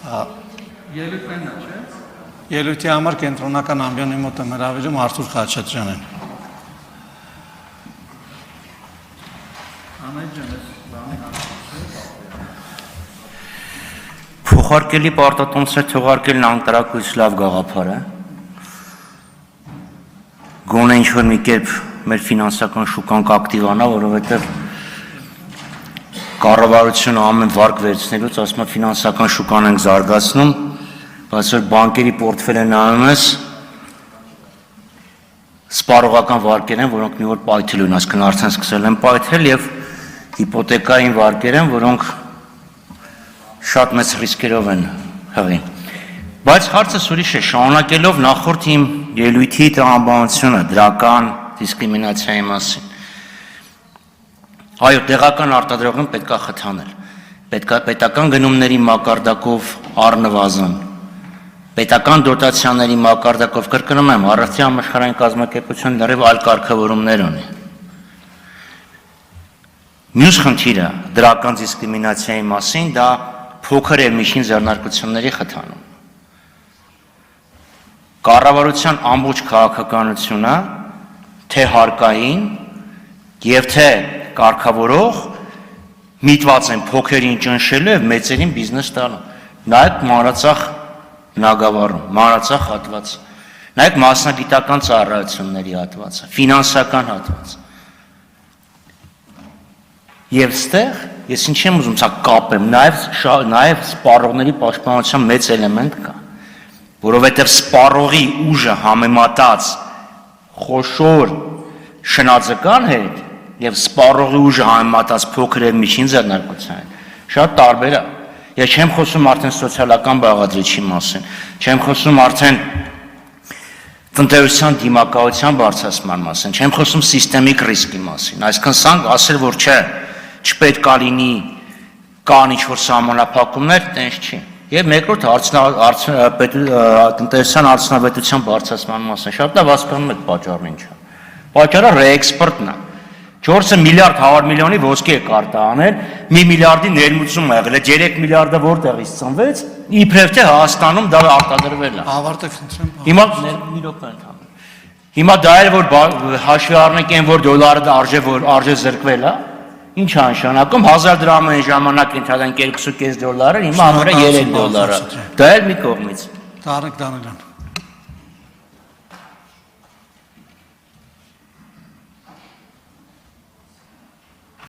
Ելույթն է, չէ՞։ Ելույթի համար կենտրոնական ամբիոնի մոտ եմ հրավիրում Արթուր Խաչատրյանին։ Փոխարկելի պարտատոմսներ թողարկելն անտրակույց լավ գաղափար է։ Գոնե ինչ-որ մի կերպ մեր ֆինանսական շուկան կակտիվանա, որովհետև կառավարությունը ամեն վարկ վերցնելուց ասում է ֆինանսական շուկան ենք զարգացնում, բայց որ բանկերի պորտֆելը նայում ես, սպառողական վարկեր են, որոնք մի օր պայթելու են, այսինքն արդեն սկսել են պայթել եւ հիպոթեկային վարկեր են, որոնք շատ մեծ ռիսկերով են հղի։ Բայց հարցս ուրիշ է, շարունակելով նախորդ իմ ելույթի տրամաբանությունը դրական դիսկրիմինացիայի մասին։ Այո, տեղական արտադրողին պետք է խթանել, պետք է պետական գնումների մակարդակով առնվազն, պետական դոտացիաների մակարդակով, կրկնում եմ, առողջի համաշխարհային կազմակերպությունը լրիվ այլ կարգավորումներ ունի։ Մյուս խնդիրը դրական դիսկրիմինացիայի մասին դա փոքր եւ միջին ձեռնարկությունների խթանում։ Կառավարության ամբողջ քաղաքականությունը, թե հարկային եւ թե կարգավորող միտված են փոքերին ճնշելու եւ մեծերին բիզնես տալու։ Նայեք մանրածախ բնագավառում, մանրածախ հատվածը, նայեք մասնագիտական ծառայությունների հատվածը, ֆինանսական հատվածը։ Եվ ստեղ ես ինչ եմ ուզում սա կապեմ, նաեւ սպառողների պաշտպանության մեծ էլեմենտ կա, որովհետեւ սպառողի ուժը համեմատած խոշոր շնաձկան հետ եւ սպառողի ուժը համեմատած փոքր եւ միջին ձեռնարկության շատ տարբեր է։ Ես չեմ խոսում արդեն սոցիալական բաղադրիչի մասին, չեմ խոսում արդեն տնտեսության դիմակայության բարձրացման մասին, չեմ խոսում սիստեմիկ ռիսկի մասին, այսինքն սանք ասել որ չէ, չպետք է լինի կան ինչ-որ սահմանափակումներ, տենց չի։ Եվ մեկրորդ տնտեսության արդյունավետության բարձրացման մասին, շատ լավ հասկանում եք պատճառը ինչ է։ Պատճառը ռեէքսպորտն է։ 4 միլիարդ 100 միլիոնի ոսկի է կարտահանել, 1 միլիարդի ներմուծում է եղել, 3 միլիարդը որտեղից ծնվեց, իբրև թե Հայաստանում դա արտադրվել է։ Ավարտը խնդրեմ։ Հիմա մի րոպե ընդհանուր։ Հիմա դա էլ որ հաշվի առնենք այն որ դոլարը արժե զրկվել է, ինչ է նշանակում 1000 դրամի ժամանակ ընդհանրեն $2.5 հիմա ամառը $3։ Դա էլ մի կողմից։ Տարեկ Դանելյան։